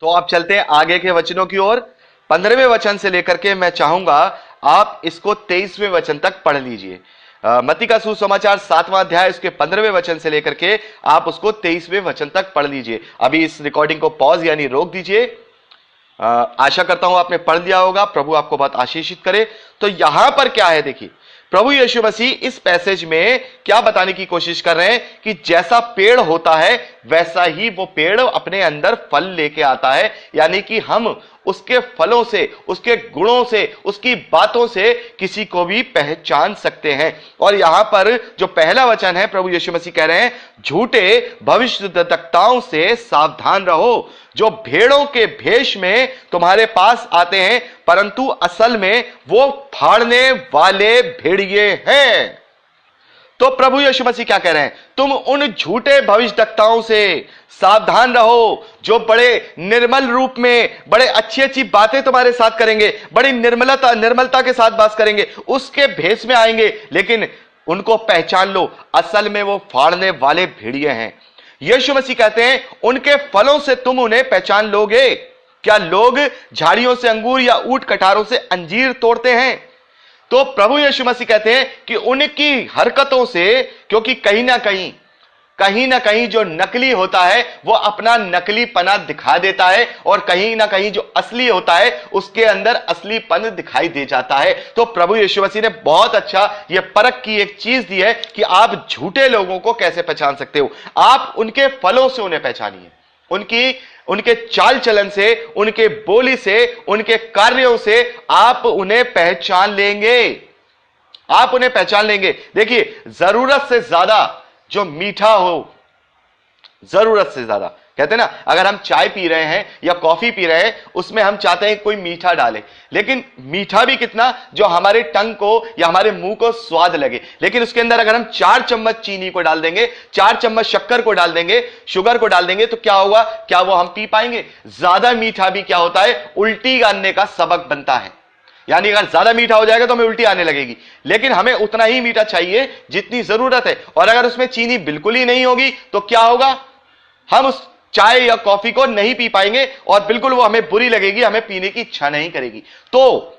तो आप चलते हैं आगे के वचनों की ओर। 15वें वचन से लेकर के मैं चाहूंगा आप इसको 23वें वचन तक पढ़ लीजिए। मत्ती का सुसमाचार 7वां अध्याय उसके 15वें वचन से लेकर के आप उसको 23वें वचन तक पढ़ लीजिए। अभी इस रिकॉर्डिंग को पॉज यानी रोक दीजिए। आशा करता हूं आपने पढ़ लिया होगा। प्रभु आपको बहुत आशीषित करे। तो यहां पर क्या है देखिए, प्रभु यीशु मसीह इस पैसेज में क्या बताने की कोशिश कर रहे हैं कि जैसा पेड़ होता है वैसा ही वो पेड़ अपने अंदर फल लेके आता है। यानी कि हम उसके फलों से, उसके गुणों से, उसकी बातों से किसी को भी पहचान सकते हैं। और यहां पर जो पहला वचन है, प्रभु यीशु मसीह कह रहे हैं झूठे भविष्यद्वक्ताओं से सावधान रहो, जो भेड़ों के भेष में तुम्हारे पास आते हैं परंतु असल में वो फाड़ने वाले भेड़िए हैं। तो प्रभु यीशु मसीह क्या कह रहे हैं, तुम उन झूठे भविष्यद्वक्ताओं से सावधान रहो जो बड़े निर्मल रूप में बड़े अच्छी अच्छी बातें तुम्हारे साथ करेंगे, बड़ी निर्मलता के साथ बात करेंगे, उसके भेष में आएंगे, लेकिन उनको पहचान लो, असल में वो फाड़ने वाले भेड़िए हैं। यीशु मसीह कहते हैं उनके फलों से तुम उन्हें पहचान लोगे। क्या लोग झाड़ियों से अंगूर या ऊंट कटारों से अंजीर तोड़ते हैं? तो प्रभु यीशु मसीह कहते हैं कि उनकी हरकतों से, क्योंकि कहीं ना कहीं जो नकली होता है वो अपना नकलीपना दिखा देता है और कहीं ना कहीं जो असली होता है उसके अंदर असलीपन दिखाई दे जाता है। तो प्रभु यीशु मसीह ने बहुत अच्छा ये परख की एक चीज दी है कि आप झूठे लोगों को कैसे पहचान सकते हो। आप उनके फलों से उन्हें पहचानिए, उनके चाल चलन से, उनके बोली से, उनके कार्यों से आप उन्हें पहचान लेंगे। आप उन्हें पहचान लेंगे। देखिए, जरूरत से ज्यादा जो मीठा हो, जरूरत से ज्यादा कहते हैं ना, अगर हम चाय पी रहे हैं या कॉफी पी रहे हैं उसमें हम चाहते हैं कोई मीठा डाले, लेकिन मीठा भी कितना, जो हमारे टंग को या हमारे मुंह को स्वाद लगे। लेकिन उसके अंदर अगर हम 4 चम्मच चीनी को डाल देंगे, 4 चम्मच शक्कर को डाल देंगे, शुगर को डाल देंगे, तो क्या होगा? क्या वो हम पी पाएंगे? ज्यादा मीठा भी क्या होता है, उल्टी आने का सबक बनता है। यानी अगर ज्यादा मीठा हो जाएगा तो हमें उल्टी आने लगेगी, लेकिन हमें उतना ही मीठा चाहिए जितनी जरूरत है। और अगर उसमें चीनी बिल्कुल ही नहीं होगी तो क्या होगा? हम उस चाय या कॉफी को नहीं पी पाएंगे और बिल्कुल वो हमें बुरी लगेगी, हमें पीने की इच्छा नहीं करेगी। तो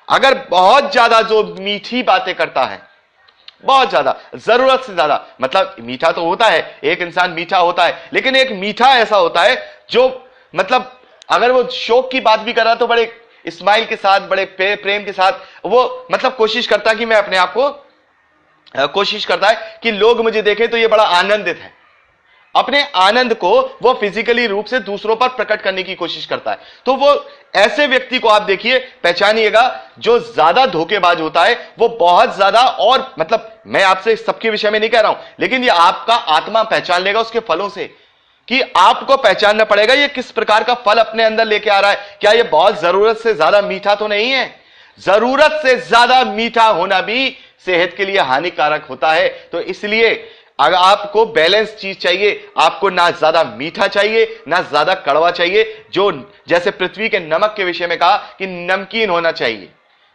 अगर बहुत ज्यादा जो मीठी बातें करता है, बहुत ज्यादा, जरूरत से ज्यादा, मतलब मीठा तो होता है, एक इंसान मीठा होता है, लेकिन एक मीठा ऐसा होता है जो मतलब अगर वो शौक की बात भी कर रहा तो बड़े स्माइल के साथ, बड़े प्रेम के साथ वो मतलब कोशिश करता है कि मैं अपने आप को कोशिश करता है कि लोग मुझे देखें तो ये बड़ा आनंदित है। अपने आनंद को वो फिजिकली रूप से दूसरों पर प्रकट करने की कोशिश करता है। तो वो ऐसे व्यक्ति को आप देखिए, पहचानिएगा, जो ज्यादा धोखेबाज होता है वो बहुत ज्यादा, और मतलब मैं आपसे सबके विषय में नहीं कह रहा हूं, लेकिन ये आपका आत्मा पहचान लेगा उसके फलों से, कि आपको पहचानना पड़ेगा ये किस प्रकार का फल अपने अंदर लेके आ रहा है। क्या ये बहुत जरूरत से ज्यादा मीठा तो नहीं है? जरूरत से ज्यादा मीठा होना भी सेहत के लिए हानिकारक होता है। तो इसलिए अगर आपको बैलेंस चीज चाहिए, आपको ना ज्यादा मीठा चाहिए ना ज्यादा कड़वा चाहिए, जो जैसे पृथ्वी के नमक के विषय में कहा कि नमकीन होना चाहिए।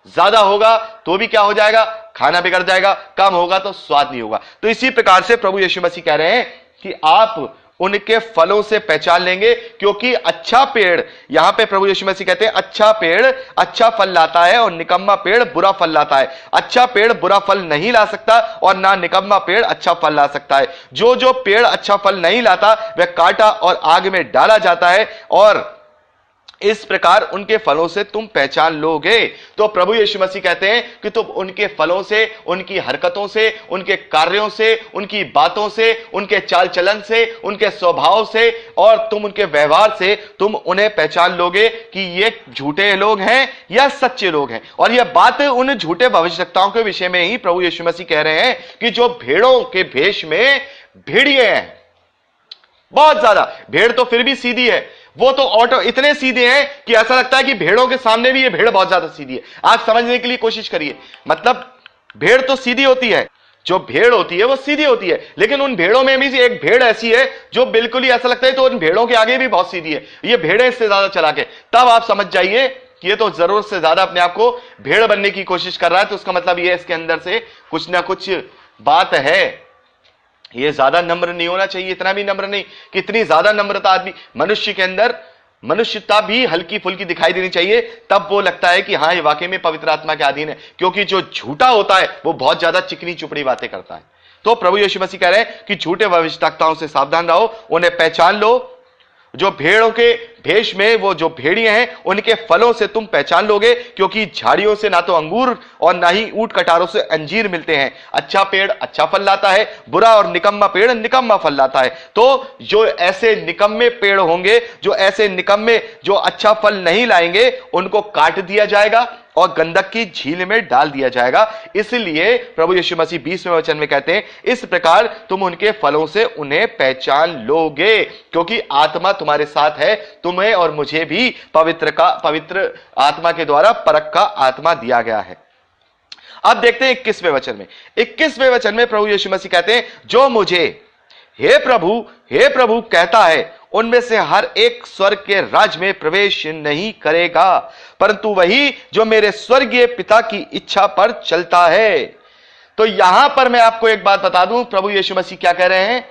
ज्यादा होगा तो भी क्या हो जाएगा? खाना बिगड़ जाएगा। कम होगा तो स्वाद नहीं होगा। तो इसी प्रकार से प्रभु यीशु मसीह कह रहे हैं कि आप उनके फलों से पहचान लेंगे, क्योंकि अच्छा पेड़, यहां पे प्रभु यीशु मसीह कहते हैं अच्छा पेड़ अच्छा फल लाता है और निकम्मा पेड़ बुरा फल लाता है। अच्छा पेड़ बुरा फल नहीं ला सकता और ना निकम्मा पेड़ अच्छा फल ला सकता है। जो पेड़ अच्छा फल नहीं लाता वह काटा और आग में डाला जाता है, और इस प्रकार उनके फलों से तुम पहचान लोगे। तो प्रभु यीशु मसीह कहते हैं कि तुम उनके फलों से, उनकी हरकतों से, उनके कार्यों से, उनकी बातों से, उनके चाल चलन से, उनके स्वभाव से और तुम उनके व्यवहार से तुम उन्हें पहचान लोगे कि ये झूठे लोग हैं या सच्चे लोग हैं। और यह बात उन झूठे भविष्यवक्ताओं के विषय में ही प्रभु यीशु मसीह कह रहे हैं कि जो भेड़ों के भेष में भेड़िए हैं। बहुत ज्यादा, भेड़ तो फिर भी सीधी है, वो तो ऑटो इतने सीधे हैं कि ऐसा लगता है कि भेड़ों के सामने भी ये भेड़ बहुत ज्यादा सीधी है। आप समझने के लिए कोशिश करिए, मतलब भेड़ तो सीधी होती है, जो भेड़ होती है वो सीधी होती है, लेकिन उन भेड़ों में भी एक भेड़ ऐसी है जो बिल्कुल ही ऐसा लगता है तो उन भेड़ों के आगे भी बहुत सीधी है। ये भेड़ें इससे ज्यादा चला के, तब आप समझ जाइए कि ये तो जरूरत से ज्यादा अपने आप को भेड़ बनने की कोशिश कर रहा है। तो उसका मतलब ये इसके अंदर से कुछ ना कुछ बात है। ये ज्यादा नम्र नहीं होना चाहिए, इतना भी नम्र नहीं, कितनी ज्यादा नम्रता आदमी, मनुष्य के अंदर मनुष्यता भी हल्की फुल्की दिखाई देनी चाहिए, तब वो लगता है कि हाँ ये वाकई में पवित्र आत्मा के अधीन है। क्योंकि जो झूठा होता है वो बहुत ज्यादा चिकनी चुपड़ी बातें करता है। तो प्रभु यीशु मसीह कह रहे हैं कि झूठे भविष्यवक्ताओं से सावधान रहो, उन्हें पहचान लो। जो भेड़ों के भेष में वो जो भेड़िए हैं उनके फलों से तुम पहचान लोगे, क्योंकि झाड़ियों से ना तो अंगूर और ना ही ऊंट कटारों से अंजीर मिलते हैं। अच्छा पेड़ अच्छा फल लाता है, बुरा और निकम्मा पेड़ निकम्मा फल लाता है। तो जो ऐसे निकम्मे पेड़ होंगे, जो ऐसे निकम्मे जो अच्छा फल नहीं लाएंगे, उनको काट दिया जाएगा और गंधक की झील में डाल दिया जाएगा। इसलिए प्रभु यीशु मसीह 20वें वचन में कहते हैं, इस प्रकार तुम उनके फलों से उन्हें पहचान लोगे, क्योंकि आत्मा तुम्हारे साथ है। तुम्हें और मुझे भी पवित्र आत्मा के द्वारा परख का आत्मा दिया गया है। अब देखते हैं 21वें वचन में। 21वें वचन में प्रभु यीशु मसीह कहते हैं, जो मुझे हे प्रभु कहता है, उनमें से हर एक स्वर्ग के राज में प्रवेश नहीं करेगा, परंतु वही जो मेरे स्वर्गीय पिता की इच्छा पर चलता है। तो यहां पर मैं आपको एक बात बता दूं, प्रभु यीशु मसीह क्या कह रहे हैं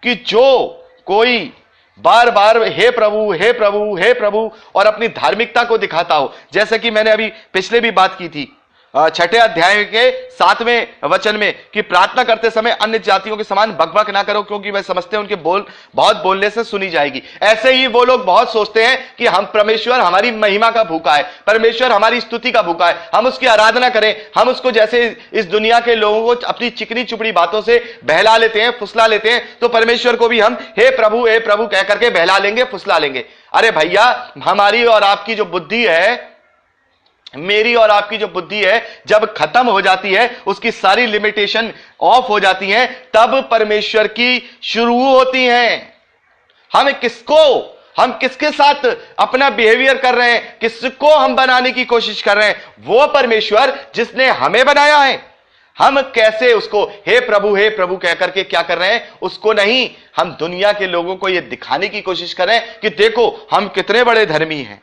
कि जो कोई बार बार हे प्रभु हे प्रभु हे प्रभु और अपनी धार्मिकता को दिखाता हो, जैसे कि मैंने अभी पिछले भी बात की थी 6ठे अध्याय के 7वें वचन में कि प्रार्थना करते समय अन्य जातियों के समान बकबक ना करो, क्योंकि वह समझते हैं उनके बहुत बोलने से सुनी जाएगी। ऐसे ही वो लोग बहुत सोचते हैं कि हम परमेश्वर हमारी महिमा का भूखा है, परमेश्वर हमारी स्तुति का भूखा है, हम उसकी आराधना करें। हम उसको जैसे इस दुनिया के लोगों को अपनी चिकनी चुपड़ी बातों से बहला लेते हैं, फुसला लेते हैं, तो परमेश्वर को भी हम हे प्रभु कह करके बहला लेंगे, फुसला लेंगे। अरे भैया, हमारी और आपकी जो बुद्धि है, मेरी और आपकी जो बुद्धि है, जब खत्म हो जाती है, उसकी सारी लिमिटेशन ऑफ हो जाती हैं, तब परमेश्वर की शुरू होती हैं। हम किसके साथ अपना बिहेवियर कर रहे हैं, किसको हम बनाने की कोशिश कर रहे हैं, वो परमेश्वर जिसने हमें बनाया है, हम कैसे उसको हे प्रभु कह करके क्या कर रहे हैं, उसको नहीं, हम दुनिया के लोगों को यह दिखाने की कोशिश कर रहे हैं कि देखो हम कितने बड़े धर्मी हैं।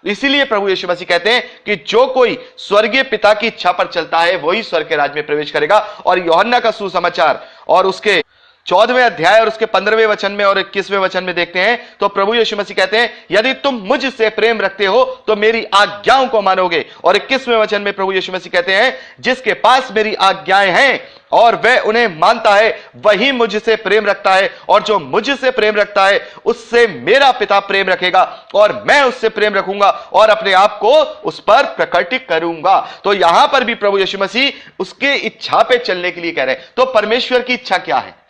इसीलिए प्रभु यीशु मसीह कहते हैं कि जो कोई स्वर्गीय पिता की इच्छा पर चलता है वही स्वर्ग के राज्य में प्रवेश करेगा। और यूहन्ना का सुसमाचार और उसके 14वें अध्याय और उसके 15वें वचन में और 21वें वचन में देखते हैं तो प्रभु यीशु मसीह कहते हैं, यदि तुम मुझसे प्रेम रखते हो तो मेरी आज्ञाओं को मानोगे। और 21वें वचन में प्रभु यीशु मसीह कहते हैं, जिसके पास मेरी आज्ञाएं हैं और वह उन्हें मानता है, वही मुझसे प्रेम रखता है, और जो मुझसे प्रेम रखता है उससे मेरा पिता प्रेम रखेगा, और मैं उससे प्रेम रखूंगा और अपने आप को उस पर प्रकट करूंगा। तो यहां पर भी प्रभु यीशु मसीह उसके इच्छा पे चलने के लिए कह रहे हैं। तो परमेश्वर की इच्छा क्या है?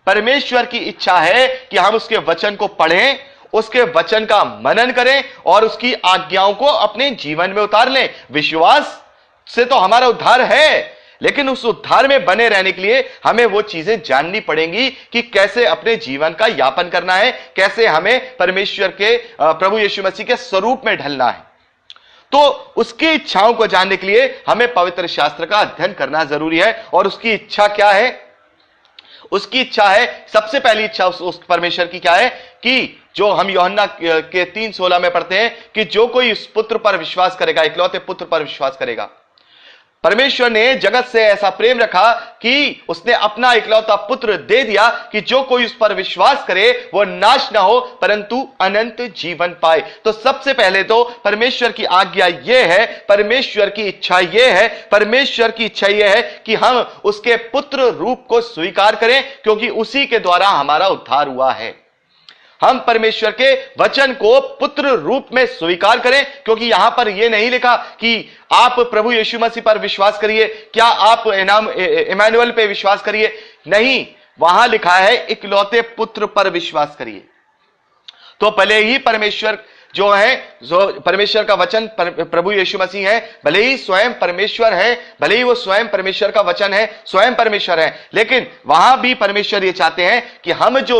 परमेश्वर की इच्छा है कि हम उसके वचन को पढ़ें, उसके वचन का मनन करें और उसकी आज्ञाओं को अपने जीवन में उतार लें। विश्वास से तो हमारा उद्धार है, लेकिन उस उद्धार में बने रहने के लिए हमें वो चीजें जाननी पड़ेंगी कि कैसे अपने जीवन का यापन करना है, कैसे हमें परमेश्वर के प्रभु यीशु मसीह के स्वरूप में ढलना है। तो उसकी इच्छाओं को जानने के लिए हमें पवित्र शास्त्र का अध्ययन करना जरूरी है। और उसकी इच्छा क्या है? उसकी इच्छा है, सबसे पहली इच्छा उस परमेश्वर की क्या है कि जो हम यूहन्ना के 3:16 में पढ़ते हैं कि जो कोई उस पुत्र पर विश्वास करेगा, इकलौते पुत्र पर विश्वास करेगा। परमेश्वर ने जगत से ऐसा प्रेम रखा कि उसने अपना इकलौता पुत्र दे दिया कि जो कोई उस पर विश्वास करे वो नाश ना हो परंतु अनंत जीवन पाए। तो सबसे पहले तो परमेश्वर की आज्ञा यह है, परमेश्वर की इच्छा यह है, परमेश्वर की इच्छा यह है कि हम उसके पुत्र रूप को स्वीकार करें, क्योंकि उसी के द्वारा हमारा उद्धार हुआ है। हम परमेश्वर के वचन को पुत्र रूप में स्वीकार करें, क्योंकि यहां पर यह नहीं लिखा कि आप प्रभु यीशु मसीह पर विश्वास करिए, क्या आप इमानुएल पे विश्वास करिए, नहीं, वहां लिखा है इकलौते पुत्र पर विश्वास करिए। तो भले ही परमेश्वर जो है, जो परमेश्वर का वचन प्रभु यीशु मसीह है, भले ही स्वयं परमेश्वर है, भले ही वो स्वयं परमेश्वर का वचन है, स्वयं परमेश्वर है, लेकिन वहां भी परमेश्वर ये चाहते हैं कि हम जो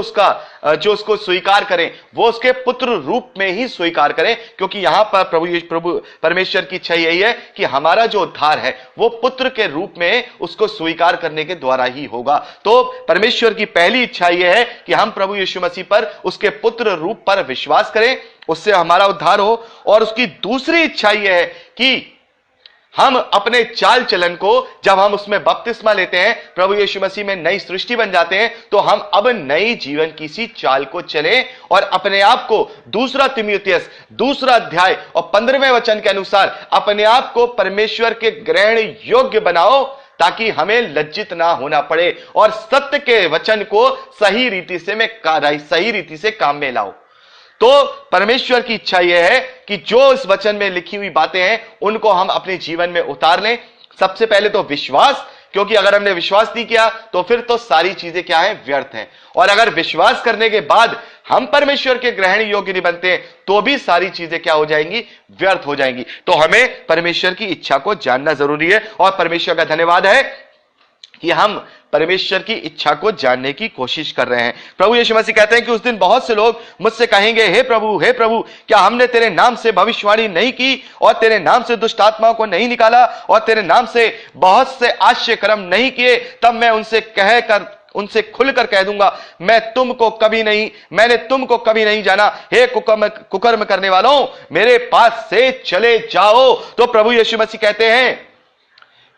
उसको स्वीकार करें वो उसके पुत्र रूप में ही स्वीकार करें, क्योंकि यहां पर प्रभु परमेश्वर की इच्छा यही है कि हमारा जो उद्धार है वो पुत्र के रूप में उसको स्वीकार करने के द्वारा ही होगा। तो परमेश्वर की पहली इच्छा यह है कि हम प्रभु यीशु मसीह पर, उसके पुत्र रूप पर विश्वास करें, उससे हमारा उद्धार हो। और उसकी दूसरी इच्छा यह है कि हम अपने चाल चलन को जब हम उसमें बपतिस्मा लेते हैं, प्रभु यीशु मसीह में नई सृष्टि बन जाते हैं, तो हम अब नई जीवन की सी चाल को चलें और अपने आप को दूसरा तीमुथियुस दूसरा अध्याय और 15वें वचन के अनुसार अपने आप को परमेश्वर के ग्रहण योग्य बनाओ, ताकि हमें लज्जित ना होना पड़े और सत्य के वचन को सही रीति से काम में लाओ। तो परमेश्वर की इच्छा यह है कि जो इस वचन में लिखी हुई बातें हैं उनको हम अपने जीवन में उतार लें। सबसे पहले तो विश्वास, क्योंकि अगर हमने विश्वास नहीं किया तो फिर तो सारी चीजें क्या हैं, व्यर्थ हैं। और अगर विश्वास करने के बाद हम परमेश्वर के ग्रहण योग्य नहीं बनते तो भी सारी चीजें क्या हो जाएंगी, व्यर्थ हो जाएंगी। तो हमें परमेश्वर की इच्छा को जानना जरूरी है और परमेश्वर का धन्यवाद है कि हम परमेश्वर की इच्छा को जानने की कोशिश कर रहे हैं। प्रभु यीशु मसीह कहते हैं कि उस दिन बहुत से लोग मुझसे कहेंगे, हे प्रभु, क्या हमने तेरे नाम से भविष्यवाणी नहीं की और तेरे नाम से दुष्ट आत्माओं को नहीं निकाला और तेरे नाम से बहुत से आश्चर्य कर्म नहीं किए? तब मैं उनसे खुलकर कह दूंगा, मैंने तुमको कभी नहीं जाना। हे कुकर्म करने वालों, मेरे पास से चले जाओ। तो प्रभु यीशु मसीह कहते हैं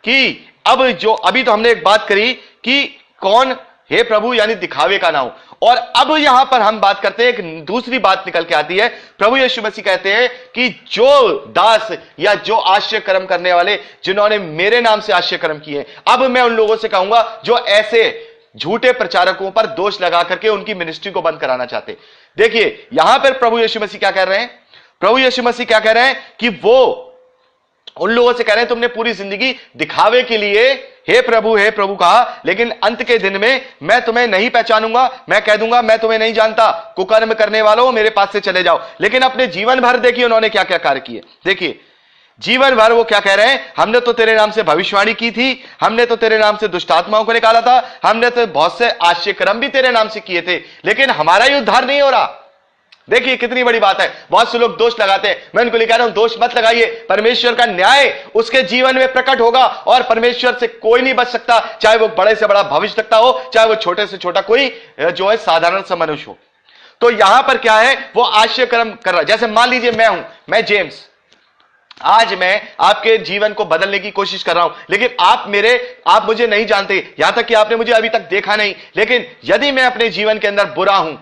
कि अभी तो हमने एक बात करी कि कौन हे प्रभु यानी दिखावे का ना हो, और अब यहां पर हम बात करते हैं, एक दूसरी बात निकल के आती है। प्रभु यीशु मसीह कहते हैं कि जो दास या जो आश्चर्य कर्म करने वाले जिन्होंने मेरे नाम से आश्चर्य कर्म किए, अब मैं उन लोगों से कहूंगा जो ऐसे झूठे प्रचारकों पर दोष लगा करके उनकी मिनिस्ट्री को बंद कराना चाहते। देखिए यहां पर प्रभु यीशु मसीह क्या कह रहे हैं, प्रभु यीशु मसीह क्या कह रहे हैं कि वो उन लोगों से कह रहे हैं तुमने पूरी जिंदगी दिखावे के लिए हे प्रभु कहा, लेकिन अंत के दिन में मैं तुम्हें नहीं पहचानूंगा, मैं कह दूंगा मैं तुम्हें नहीं जानता, कुकर्म करने वालों मेरे पास से चले जाओ। लेकिन अपने जीवन भर देखिए उन्होंने क्या क्या कार्य किए। देखिए जीवन भर वो क्या कह रहे हैं, हमने तो तेरे नाम से भविष्यवाणी की थी, हमने तो तेरे नाम से दुष्ट आत्माओं को निकाला था, हमने तो बहुत से आश्चर्य कर्म भी तेरे नाम से किए थे, लेकिन हमारा ही उद्धार नहीं हो रहा। देखिए कितनी बड़ी बात है। बहुत से लोग दोष लगाते हैं, मैं उनको कह रहा हूं दोष मत लगाइए, परमेश्वर का न्याय उसके जीवन में प्रकट होगा और परमेश्वर से कोई नहीं बच सकता, चाहे वो बड़े से बड़ा भविष्य रखता हो, चाहे वो छोटे से छोटा कोई जो है साधारण सा मनुष्य हो। तो यहां पर क्या है, वो आश्चर्य कर्म कर रहा है। जैसे मान लीजिए मैं जेम्स, आज मैं आपके जीवन को बदलने की कोशिश कर रहा हूं, लेकिन आप मुझे नहीं जानते, यहां तक कि आपने मुझे अभी तक देखा नहीं। लेकिन यदि मैं अपने जीवन के अंदर बुरा हूं,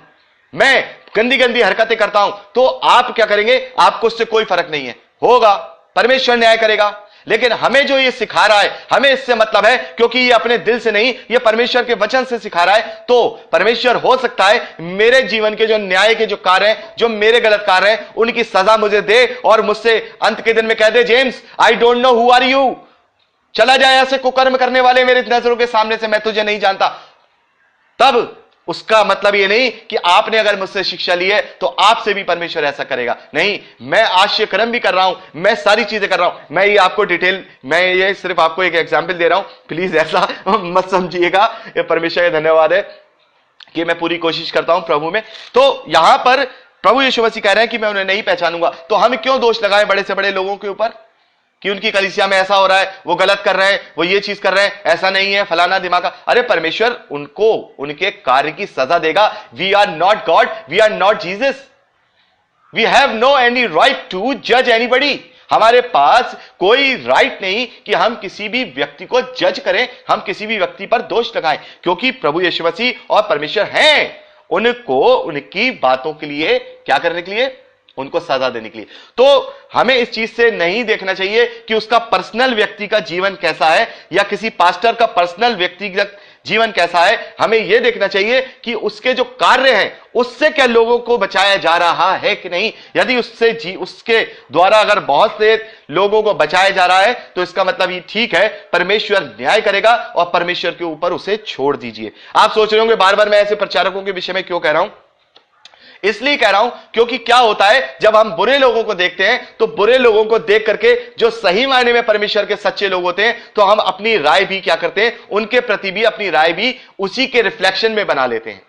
मैं गंदी हरकतें करता हूं, तो आप क्या करेंगे, आपको उससे कोई फर्क नहीं है, होगा परमेश्वर न्याय करेगा। लेकिन हमें जो ये सिखा रहा है, हमें इससे मतलब है, क्योंकि ये अपने दिल से नहीं, ये परमेश्वर के वचन से सिखा रहा है। तो परमेश्वर हो सकता है मेरे जीवन के जो न्याय के जो कार्य हैं, जो मेरे गलत कार्य हैं, उनकी सजा मुझे दे और मुझसे अंत के दिन में कह दे, James I don't know who are you, चला जाए ऐसे कुकर्म करने वाले मेरे नजरों के सामने से, मैं तुझे नहीं जानता। तब उसका मतलब ये नहीं कि आपने अगर मुझसे शिक्षा ली है तो आपसे भी परमेश्वर ऐसा करेगा, नहीं। मैं आश्चर्य कर्म भी कर रहा हूं, मैं सारी चीजें कर रहा हूं, मैं ये आपको मैं ये सिर्फ आपको एक एग्जांपल दे रहा हूं, प्लीज ऐसा मत समझिएगा। ये परमेश्वर का धन्यवाद है कि मैं पूरी कोशिश करता हूं प्रभु में। तो यहां पर प्रभु यीशु मसीह कह रहे हैं कि मैं उन्हें नहीं पहचानूंगा। तो हम क्यों दोष लगाएं बड़े से बड़े लोगों के ऊपर कि उनकी कलीसिया में ऐसा हो रहा है, वो गलत कर रहे हैं, वो ये चीज कर रहे हैं, ऐसा नहीं है, फलाना दिमागा। अरे परमेश्वर उनको उनके कार्य की सजा देगा। We are not God, we are not Jesus, we have no any right to जज एनीबडी। हमारे पास कोई राइट नहीं कि हम किसी भी व्यक्ति को जज करें, हम किसी भी व्यक्ति पर दोष लगाएं, क्योंकि प्रभु यीशु मसीह और परमेश्वर हैं उनको उनकी बातों के लिए क्या करने के लिए, उनको सजा देने के लिए। तो हमें इस चीज से नहीं देखना चाहिए कि उसका पर्सनल व्यक्ति का जीवन कैसा है या किसी पास्टर का पर्सनल व्यक्तिगत जीवन कैसा है। हमें यह देखना चाहिए कि उसके जो कार्य हैं उससे क्या लोगों को बचाया जा रहा है कि नहीं। यदि उसके द्वारा अगर बहुत से लोगों को बचाया जा रहा है तो इसका मतलब ये ठीक है, परमेश्वर न्याय करेगा और परमेश्वर के ऊपर उसे छोड़ दीजिए। आप सोच रहे होंगे बार बार मैं ऐसे प्रचारकों के विषय में क्यों कह रहा हूं। इसलिए कह रहा हूं क्योंकि क्या होता है, जब हम बुरे लोगों को देखते हैं तो बुरे लोगों को देख करके जो सही मायने में परमेश्वर के सच्चे लोग होते हैं, तो हम अपनी राय भी क्या करते हैं, उनके प्रति भी अपनी राय भी उसी के रिफ्लेक्शन में बना लेते हैं।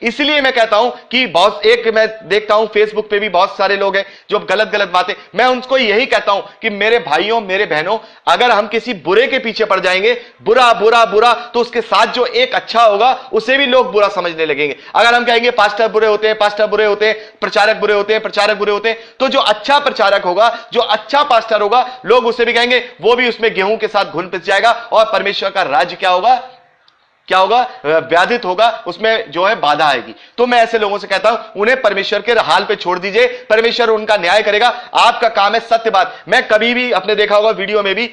इसलिए मैं कहता हूं कि बहुत एक मैं देखता हूं फेसबुक पे भी बहुत सारे लोग हैं जो गलत गलत बातें, मैं उनको यही कहता हूं कि मेरे भाइयों मेरे बहनों, अगर हम किसी बुरे के पीछे पड़ जाएंगे, बुरा बुरा बुरा, तो उसके साथ जो एक अच्छा होगा उसे भी लोग बुरा समझने लगेंगे। अगर हम कहेंगे पास्टर बुरे होते हैं, पास्टर बुरे होते हैं, प्रचारक बुरे होते हैं, प्रचारक बुरे होते हैं, तो जो अच्छा प्रचारक होगा, जो अच्छा पास्टर होगा, लोग उसे भी कहेंगे, वो भी उसमें गेहूं के साथ घुल पिस जाएगा और परमेश्वर का राज्य क्या होगा, क्या होगा, व्याधित होगा, उसमें जो है बाधा आएगी। तो मैं ऐसे लोगों से कहता हूं उन्हें परमेश्वर के हाल पे छोड़ दीजिए, परमेश्वर उनका न्याय करेगा। आपका काम है सत्य बात। मैं कभी भी, आपने देखा होगा वीडियो में भी,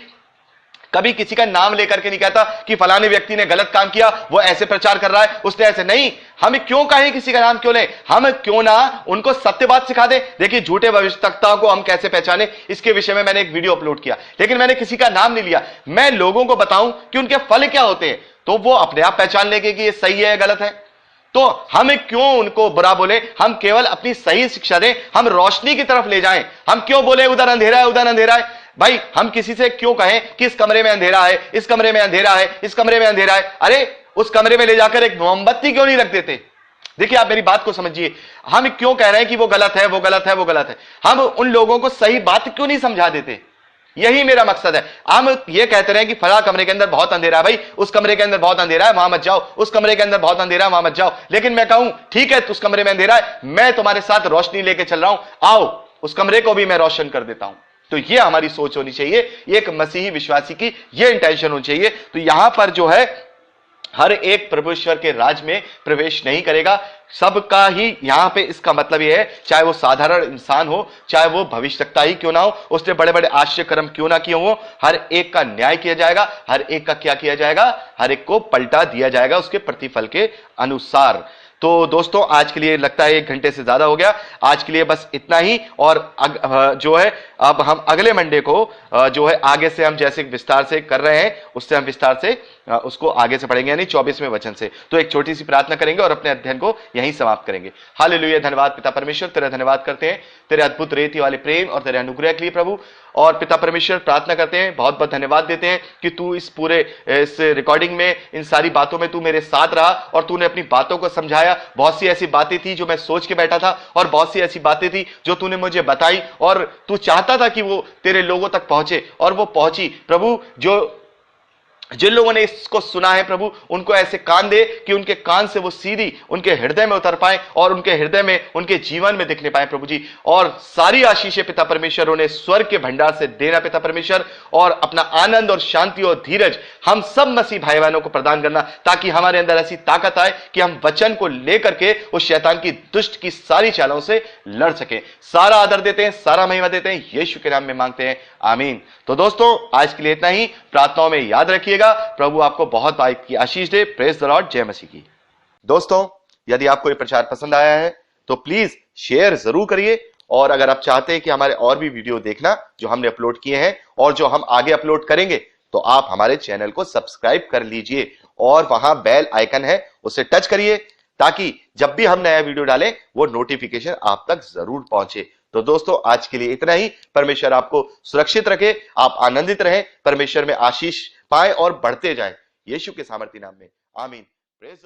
कभी किसी का नाम लेकर के नहीं कहता कि फलाने व्यक्ति ने गलत काम किया, वो ऐसे प्रचार कर रहा है, उसने ऐसे नहीं। हम क्यों कहें, किसी का नाम क्यों लें, हम क्यों ना उनको सत्य बात सिखा दें। देखिए झूठे भविष्यवक्ताओं को हम कैसे पहचाने, इसके विषय में मैंने एक वीडियो अपलोड किया, लेकिन मैंने किसी का नाम नहीं लिया। मैं लोगों को बताऊं कि उनके फल क्या होते हैं, तो वो अपने आप पहचान लेंगे कि ये सही है गलत है। तो हम क्यों उनको बुरा बोले, हम केवल अपनी सही शिक्षा दें, हम रोशनी की तरफ ले जाएं। हम क्यों बोले उधर अंधेरा है, उधर अंधेरा है। भाई हम किसी से क्यों कहें कि इस कमरे में अंधेरा है, इस कमरे में अंधेरा है, इस कमरे में अंधेरा है। अरे उस कमरे में ले जाकर एक मोमबत्ती क्यों नहीं रख देते। देखिए आप मेरी बात को समझिए, हम क्यों कह रहे हैं कि वो गलत है, वो गलत है, वो गलत है। हम उन लोगों को सही बात क्यों नहीं समझा देते, यही मेरा मकसद है। हम ये कहते रहे कि फला कमरे के अंदर बहुत अंधेरा है, भाई उस कमरे के अंदर बहुत अंधेरा है, वहां मत जाओ, उस कमरे के अंदर बहुत अंधेरा है, वहां मत जाओ। लेकिन मैं कहूं ठीक है, उस कमरे में अंधेरा है, मैं तुम्हारे साथ रोशनी लेके चल रहा हूं, आओ उस कमरे को भी मैं रोशन कर देता हूं। तो ये हमारी सोच होनी चाहिए, एक मसीही विश्वासी की ये इंटेंशन होनी चाहिए। तो यहां पर जो है हर एक परमेश्वर के राज में प्रवेश नहीं करेगा, सबका ही यहां पे इसका मतलब यह है, चाहे वो साधारण इंसान हो, चाहे वो भविष्यवक्ता ही क्यों ना हो, उसने बड़े बड़े आश्चर्य कर्म क्यों ना किए हो, हर एक का न्याय किया जाएगा। हर एक का क्या किया जाएगा, हर एक को पलटा दिया जाएगा उसके प्रतिफल के अनुसार। तो दोस्तों आज के लिए लगता है 1 घंटे से ज्यादा हो गया, आज के लिए बस इतना ही। और जो है अब हम अगले मंडे को जो है आगे से हम जैसे विस्तार से कर रहे हैं, उससे हम विस्तार से उसको आगे से पढ़ेंगे, यानी 24वें वचन से। तो एक छोटी सी प्रार्थना करेंगे और अपने अध्ययन को यहीं समाप्त करेंगे। हालेलुया, धन्यवाद पिता परमेश्वर, तेरा धन्यवाद करते हैं तेरे अद्भुत रीति वाले प्रेम और तेरे अनुग्रह के लिए प्रभु। और पिता परमेश्वर प्रार्थना करते हैं, बहुत बहुत धन्यवाद देते हैं कि तू इस पूरे इस रिकॉर्डिंग में, इन सारी बातों में तू मेरे साथ रहा और तूने अपनी बातों को समझाया। बहुत सी ऐसी बातें थी जो मैं सोच के बैठा था और बहुत सी ऐसी बातें थी जो तूने मुझे बताई और तू चाहता था कि वो तेरे लोगों तक पहुंचे और वो पहुंची प्रभु। जिन लोगों ने इसको सुना है प्रभु, उनको ऐसे कान दे कि उनके कान से वो सीधी उनके हृदय में उतर पाए और उनके हृदय में, उनके जीवन में दिखने पाए प्रभु जी। और सारी आशीषें पिता परमेश्वर उन्हें स्वर्ग के भंडार से देना पिता परमेश्वर, और अपना आनंद और शांति और धीरज हम सब मसीह भाई बहनों को प्रदान करना, ताकि हमारे अंदर ऐसी ताकत आए कि हम वचन को लेकर के उस शैतान की दुष्ट की सारी चालों से लड़ सकें। सारा आदर देते हैं, सारा महिमा देते हैं, यीशु के नाम में मांगते हैं, आमीन। तो दोस्तों आज के लिए इतना ही, प्रार्थनाओं में याद रखिएगा। प्रभु आपको बहुत की आशीष दे। प्रेज द लॉर्ड, जय मसीह की। दोस्तों यदि आपको ये प्रचार पसंद आया है तो प्लीज शेयर जरूर करिए, और अगर आप चाहते हैं कि हमारे और भी वीडियो देखना जो हमने अपलोड किए हैं और जो हम आगे अपलोड करेंगे, तो आप हमारे चैनल को सब्सक्राइब कर लीजिए और वहां बेल आइकन है उसे टच करिए, ताकि जब भी हम नया वीडियो डालें वो नोटिफिकेशन आप तक जरूर पहुंचे। तो दोस्तों आज के लिए इतना ही। परमेश्वर आपको सुरक्षित रखे, आप आनंदित रहें, परमेश्वर में आशीष पाए और बढ़ते जाएं, यीशु के सामर्थी नाम में, आमीन। प्रेज